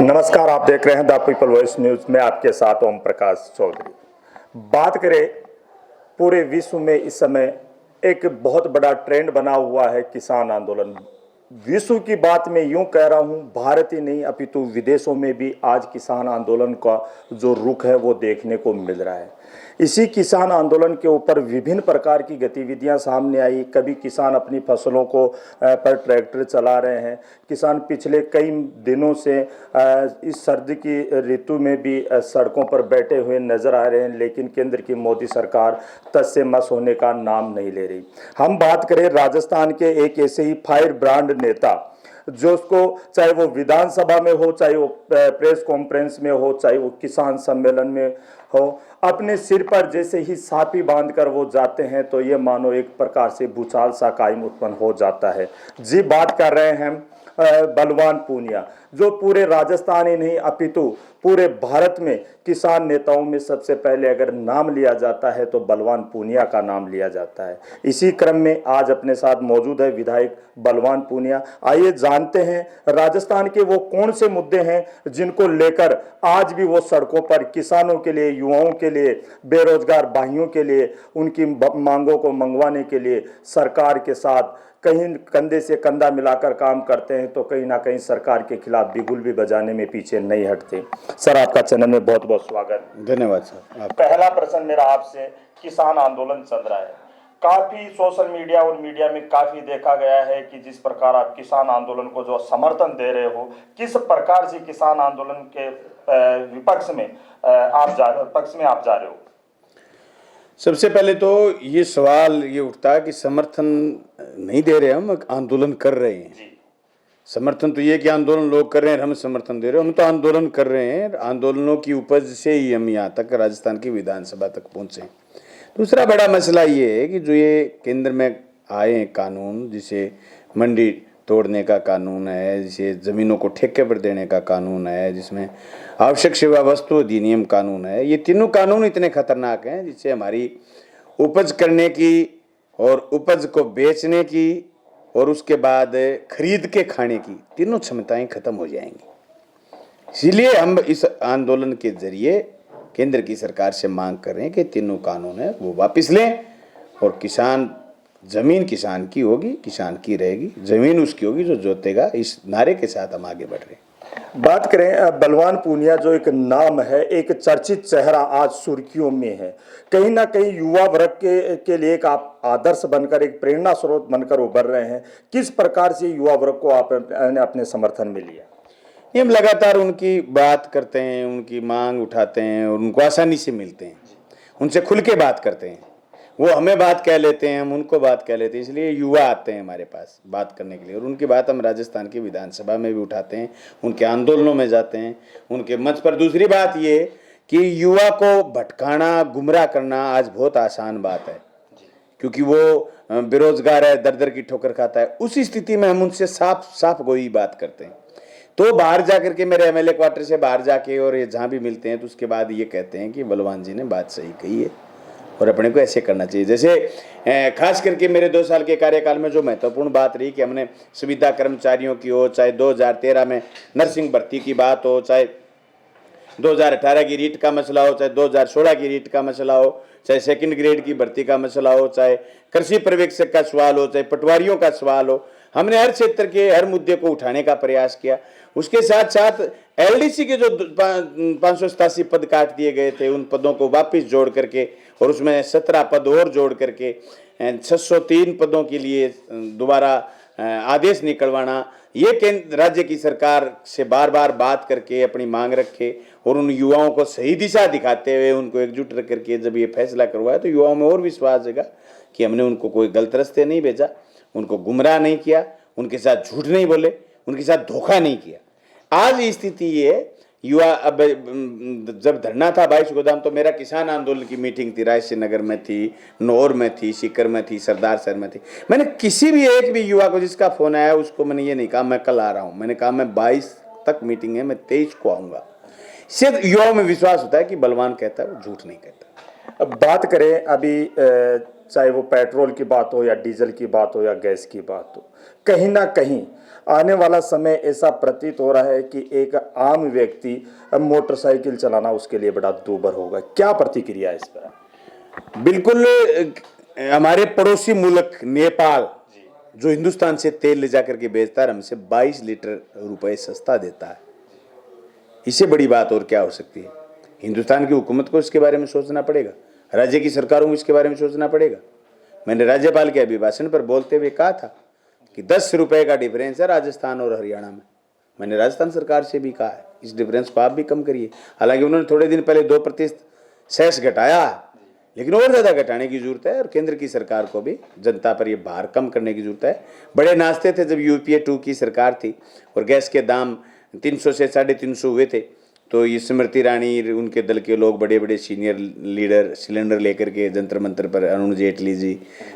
नमस्कार, आप देख रहे हैं द पीपल वॉइस न्यूज में, आपके साथ ओम प्रकाश चौधरी। बात करें पूरे विश्व में इस समय एक बहुत बड़ा ट्रेंड बना हुआ है किसान आंदोलन। विश्व की बात मैं यूं कह रहा हूं, भारत ही नहीं अपितु विदेशों में भी आज किसान आंदोलन का जो रुख है वो देखने को मिल रहा है। इसी किसान आंदोलन के ऊपर विभिन्न प्रकार की गतिविधियां सामने आई। कभी किसान अपनी फसलों को पर ट्रैक्टर चला रहे हैं। किसान पिछले कई दिनों से इस सर्दी की ऋतु में भी सड़कों पर बैठे हुए नजर आ रहे हैं, लेकिन केंद्र की मोदी सरकार तस से मस होने का नाम नहीं ले रही। हम बात करें राजस्थान के एक ऐसे ही फायर ब्रांड नेता जो उसको, चाहे वो विधानसभा में हो, चाहे वो प्रेस कॉन्फ्रेंस में हो, चाहे वो किसान सम्मेलन में हो, अपने सिर पर जैसे ही साफी बांधकर वो जाते हैं तो ये मानो एक प्रकार से भूचाल सा कायम उत्पन्न हो जाता है। जी, बात कर रहे हैं बलवान पूनिया, जो पूरे राजस्थान ही नहीं अपितु पूरे भारत में किसान नेताओं में सबसे पहले अगर नाम लिया जाता है तो बलवान पूनिया का नाम लिया जाता है। इसी क्रम में आज अपने साथ मौजूद है विधायक बलवान पूनिया। आइए जानते हैं राजस्थान के वो कौन से मुद्दे हैं जिनको लेकर आज भी वो सड़कों पर किसानों के लिए, युवाओं के लिए, बेरोजगार भाइयों के लिए, उनकी मांगों को मंगवाने के लिए सरकार के साथ कहीं कंधे से कंधा मिलाकर काम करते हैं, तो कहीं ना कहीं सरकार के खिलाफ बिगुल भी बजाने में पीछे नहीं हटते। सर, आपका चैनल में बहुत बहुत स्वागत। धन्यवाद सर। पहला प्रश्न मेरा आपसे, किसान आंदोलन चल रहा है, काफी सोशल मीडिया और मीडिया में काफी देखा गया है कि जिस प्रकार आप किसान आंदोलन को जो समर्थन दे रहे हो, किस प्रकार से किसान आंदोलन के विपक्ष में आप जा रहे हो? सबसे पहले तो ये सवाल ये उठता है कि समर्थन नहीं दे रहे, हम आंदोलन कर रहे हैं जी। समर्थन तो ये कि आंदोलन लोग कर रहे हैं, हम समर्थन दे रहे हैं, हम तो आंदोलन कर रहे हैं। आंदोलनों की उपज से ही हम यहाँ तक राजस्थान की विधानसभा तक पहुँचे। दूसरा बड़ा मसला ये है कि जो ये केंद्र में आए हैं कानून, जिसे मंडी तोड़ने का कानून है, जिसे ज़मीनों को ठेके पर देने का कानून है, जिसमें आवश्यक सेवा वस्तु अधिनियम कानून है, ये तीनों कानून इतने खतरनाक हैं जिससे हमारी उपज करने की और उपज को बेचने की और उसके बाद खरीद के खाने की तीनों क्षमताएं खत्म हो जाएंगी। इसीलिए हम इस आंदोलन के जरिए केंद्र की सरकार से मांग कर रहे हैं कि तीनों कानून है वो वापस लें और किसान, जमीन किसान की होगी, किसान की रहेगी, जमीन उसकी होगी जो जोतेगा। इस नारे के साथ हम आगे बढ़ रहे हैं। बात करें बलवान पूनिया, जो एक नाम है, एक चर्चित चेहरा आज सुर्खियों में है, कहीं ना कहीं युवा वर्ग के लिए एक आप आदर्श बनकर, एक प्रेरणा स्रोत बनकर उभर रहे हैं। किस प्रकार से युवा वर्ग को आपने अपने समर्थन में लिया? हम लगातार उनकी बात करते हैं, उनकी मांग उठाते हैं और उनको आसानी से मिलते हैं, उनसे खुल के बात करते हैं। वो हमें बात कह लेते हैं, हम उनको बात कह लेते हैं। इसलिए युवा आते हैं हमारे पास बात करने के लिए और उनकी बात हम राजस्थान की विधानसभा में भी उठाते हैं, उनके आंदोलनों में जाते हैं, उनके मंच पर। दूसरी बात ये कि युवा को भटकाना, गुमराह करना आज बहुत आसान बात है, क्योंकि वो बेरोजगार है, दर दर की ठोकर खाता है। उस स्थिति में हम उनसे साफ साफ गोई बात करते हैं। तो बाहर जाकर के, मेरे एमएलए क्वार्टर से बाहर जाके और ये जहाँ भी मिलते हैं, तो उसके बाद ये कहते हैं कि बलवान जी ने बात सही कही है और अपने को ऐसे करना चाहिए। जैसे खास करके मेरे 2 साल के कार्यकाल में जो महत्वपूर्ण बात रही कि हमने सुविधा कर्मचारियों की हो, चाहे 2013 में नर्सिंग भर्ती की बात हो, चाहे 2018 की रीट का मसला हो, चाहे 2016 की रीट का मसला हो, चाहे सेकंड ग्रेड की भर्ती का मसला हो, चाहे कृषि पर्यवेक्षक का सवाल हो, चाहे पटवारियों का सवाल हो, हमने हर क्षेत्र के हर मुद्दे को उठाने का प्रयास किया। उसके साथ साथ एलडीसी के जो 587 पद काट दिए गए थे, उन पदों को वापस जोड़ करके और उसमें 17 पद और जोड़ करके 603 पदों के लिए दोबारा आदेश निकलवाना, ये केंद्र राज्य की सरकार से बार बार बात करके अपनी मांग रखे और उन युवाओं को सही दिशा दिखाते हुए उनको एकजुट रख करके जब ये फैसला करवाया, तो युवाओं में और विश्वास जगा कि हमने उनको कोई गलत रास्ते नहीं भेजा, उनको गुमराह नहीं किया, उनके साथ झूठ नहीं बोले, उनके साथ धोखा नहीं किया। आज स्थिति ये युवा, अब जब धरना था 22 गोदाम, तो मेरा किसान आंदोलन की मीटिंग थी, रायसेन नगर में थी, नौर में थी, सीकर में थी, सरदार शहर में थी। मैंने किसी भी एक भी युवा को जिसका फोन आया उसको मैंने ये नहीं कहा मैं कल आ रहा हूँ, मैंने कहा मैं 22 तक मीटिंग है, मैं 23 को आऊँगा। सिर्फ युवाओं में विश्वास होता है कि बलवान कहता है वो झूठ नहीं कहता। अब बात करें अभी चाहे वो पेट्रोल की बात हो या डीजल की बात हो या गैस की बात हो, कहीं ना कहीं आने वाला समय ऐसा प्रतीत हो रहा है कि एक आम व्यक्ति मोटरसाइकिल चलाना उसके लिए बड़ा दूभर होगा। क्या प्रतिक्रिया है इस पर? बिल्कुल। हमारे पड़ोसी मुल्क नेपाल जो हिंदुस्तान से तेल ले जाकर के बेचता है, हमसे 22 लीटर रुपए सस्ता देता है। इससे बड़ी बात और क्या हो सकती है? हिंदुस्तान की हुकूमत को इसके बारे में सोचना पड़ेगा, राज्य की सरकारों को इसके बारे में सोचना पड़ेगा। मैंने राज्यपाल के अभिभाषण पर बोलते हुए कहा था कि 10 रुपए का डिफरेंस है राजस्थान और हरियाणा में। मैंने राजस्थान सरकार से भी कहा है इस डिफरेंस को आप भी कम करिए। हालांकि उन्होंने थोड़े दिन पहले 2% सेस घटाया है, लेकिन और ज़्यादा घटाने की जरूरत है और केंद्र की सरकार को भी जनता पर यह भार कम करने की जरूरत है। बड़े नाचते थे जब यूपीए 2 की सरकार थी और गैस के दाम 300 से 350 हुए थे, तो ये स्मृति ईरानी, उनके दल के लोग, बड़े बड़े सीनियर लीडर सिलेंडर लेकर के जंतर मंतर पर, अरुण जेटली जी,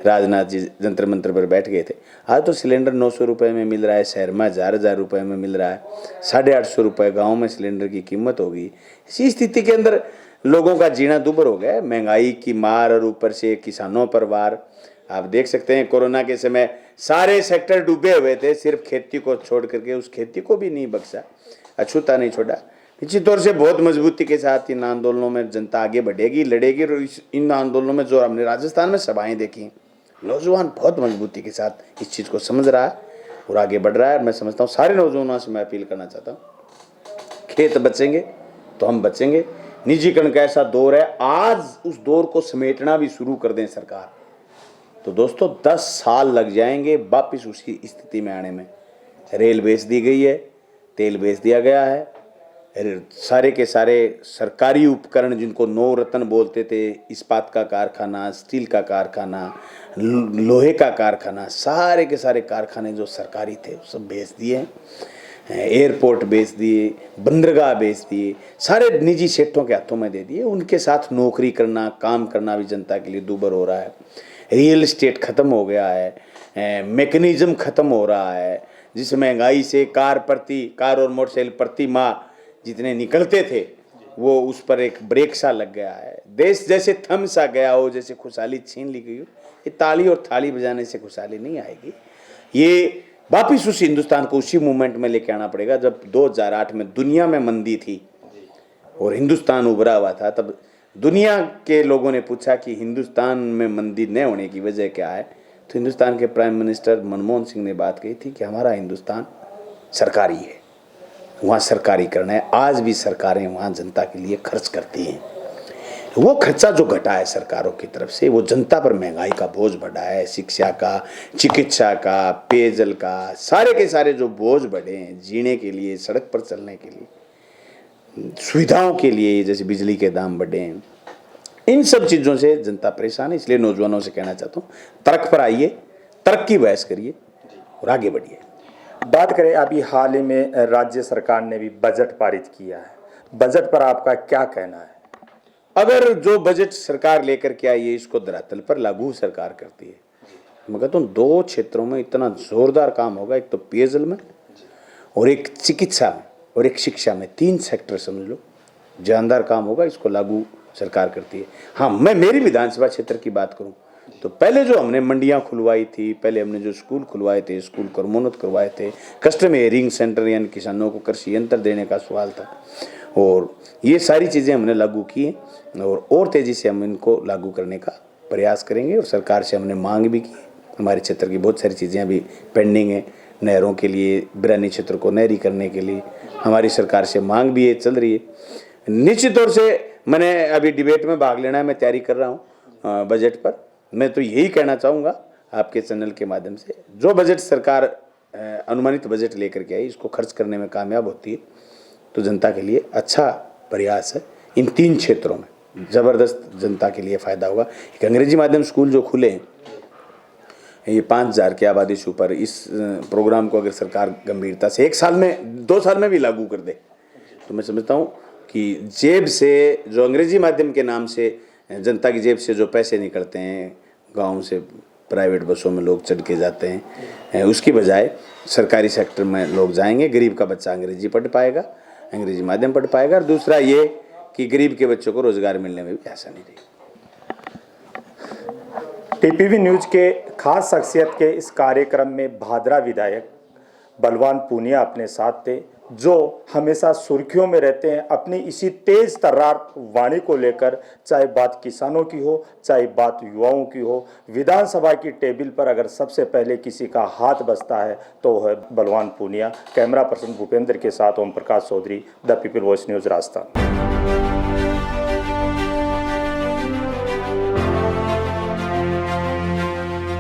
राजनाथ जी जंतर मंतर पर बैठ गए थे। आज तो सिलेंडर 900 रुपये में मिल रहा है, शहर में 1000 रुपये में मिल रहा है, 850 रुपये गाँव में सिलेंडर की कीमत होगी। इसी स्थिति के अंदर लोगों का जीना दुभर हो गया है, महंगाई की मार और ऊपर से किसानों पर वार। आप देख सकते हैं कोरोना के समय सारे सेक्टर डूबे हुए थे, सिर्फ खेती को छोड़ करके उस खेती को भी नहीं बख्शा, अछूता नहीं छोड़ा। निश्चित तौर से बहुत मजबूती के साथ इन आंदोलनों में जनता आगे बढ़ेगी, लड़ेगी। और इन आंदोलनों में जो हमने राजस्थान में सभाएं देखी, नौजवान बहुत मजबूती के साथ इस चीज़ को समझ रहा है और आगे बढ़ रहा है। मैं समझता हूँ सारे नौजवानों से मैं अपील करना चाहता हूँ, खेत बचेंगे तो हम बचेंगे। निजीकरण का ऐसा दौर है, आज उस दौर को समेटना भी शुरू कर दें सरकार, तो दोस्तों 10 साल लग जाएंगे वापिस उसी स्थिति में आने में। रेल बेच दी गई है, तेल बेच दिया गया है, सारे के सारे सरकारी उपकरण जिनको 9 रत्न बोलते थे, इस्पात का कारखाना, स्टील का कारखाना, लोहे का कारखाना, सारे के सारे कारखाने जो सरकारी थे सब बेच दिए। एयरपोर्ट बेच दिए, बंदरगाह बेच दिए, सारे निजी सेक्टरों के हाथों में दे दिए। उनके साथ नौकरी करना, काम करना भी जनता के लिए दूभर हो रहा है। रियल एस्टेट खत्म हो गया है, मैकेनिज्म खत्म हो रहा है। जिस महंगाई से कार और मोटरसाइकिल प्रति माह जितने निकलते थे, वो उस पर एक ब्रेक सा लग गया है। देश जैसे थम सा गया हो, जैसे खुशहाली छीन ली गई हो। ये ताली और थाली बजाने से खुशहाली नहीं आएगी। ये वापिस उस हिंदुस्तान को उसी मूवमेंट में लेके आना पड़ेगा जब 2008 में दुनिया में मंदी थी और हिंदुस्तान उभरा हुआ था। तब दुनिया के लोगों ने पूछा कि हिंदुस्तान में मंदी न होने की वजह क्या है, तो हिंदुस्तान के प्राइम मिनिस्टर मनमोहन सिंह ने बात कही थी कि हमारा हिंदुस्तान सरकारी है, वहाँ सरकारीकरण है। आज भी सरकारें वहाँ जनता के लिए खर्च करती हैं। वो खर्चा जो घटा है सरकारों की तरफ से, वो जनता पर महंगाई का बोझ बढ़ा है, शिक्षा का, चिकित्सा का, पेयजल का, सारे के सारे जो बोझ बढ़े हैं जीने के लिए, सड़क पर चलने के लिए, सुविधाओं के लिए, जैसे बिजली के दाम बढ़े हैं, इन सब चीज़ों से जनता परेशान है। इसलिए नौजवानों से कहना चाहता हूँ, तर्क पर आइए, तर्क की बहस करिए और आगे बढ़िए। बात करें, अभी हाल ही में राज्य सरकार ने भी बजट पारित किया है, बजट पर आपका क्या कहना है? अगर जो बजट सरकार लेकर के आई है इसको धरातल पर लागू सरकार करती है, मैं कहता हूँ 2 क्षेत्रों में इतना जोरदार काम होगा, एक तो पेयजल में और एक चिकित्सा में और एक शिक्षा में। 3 सेक्टर समझ लो, जानदार काम होगा, इसको लागू सरकार करती है। हाँ, मैं मेरी विधानसभा क्षेत्र की बात करूँ तो पहले जो हमने मंडियाँ खुलवाई थी, पहले हमने जो स्कूल खुलवाए थे, स्कूल क्रमोन्नत करवाए थे, कस्टम हेयरिंग सेंटर यानी किसानों को कृषि यंत्र देने का सवाल था, और ये सारी चीज़ें हमने लागू की हैं और तेज़ी से हम इनको लागू करने का प्रयास करेंगे। और सरकार से हमने मांग भी की, हमारे क्षेत्र की बहुत सारी चीज़ें अभी पेंडिंग हैं। नहरों के लिए, बिरानी क्षेत्र को नहरी करने के लिए हमारी सरकार से मांग भी है, चल रही है। निश्चित तौर से मैंने अभी डिबेट में भाग लेना है, मैं तैयारी कर रहा हूँ बजट पर। मैं तो यही कहना चाहूँगा आपके चैनल के माध्यम से, जो बजट सरकार अनुमानित बजट लेकर के आई, इसको खर्च करने में कामयाब होती है तो जनता के लिए अच्छा प्रयास है। इन 3 क्षेत्रों में ज़बरदस्त जनता के लिए फ़ायदा होगा। एक अंग्रेजी माध्यम स्कूल जो खुले हैं, ये 5000 की आबादी से ऊपर, इस प्रोग्राम को अगर सरकार गंभीरता से 1 साल में, 2 साल में भी लागू कर दे तो मैं समझता हूँ कि जेब से, जो अंग्रेजी माध्यम के नाम से जनता की जेब से जो पैसे निकलते हैं, गाँव से प्राइवेट बसों में लोग चढ़ के जाते हैं, उसकी बजाय सरकारी सेक्टर में लोग जाएंगे। गरीब का बच्चा अंग्रेजी पढ़ पाएगा, अंग्रेजी माध्यम पढ़ पाएगा। और दूसरा ये कि गरीब के बच्चों को रोजगार मिलने में भी आसानी रहेगी। टीपीवी न्यूज के खास शख्सियत के इस कार्यक्रम में भादरा विधायक बलवान पूनिया अपने साथ थे, जो हमेशा सुर्खियों में रहते हैं अपनी इसी तेज तर्रार वाणी को लेकर। चाहे बात किसानों की हो, चाहे बात युवाओं की हो, विधानसभा की टेबल पर अगर सबसे पहले किसी का हाथ बजता है तो वह है बलवान पूनिया। कैमरा पर्सन भूपेंद्र के साथ Om Prakash Chaudhary, the people voice news, Rajasthan.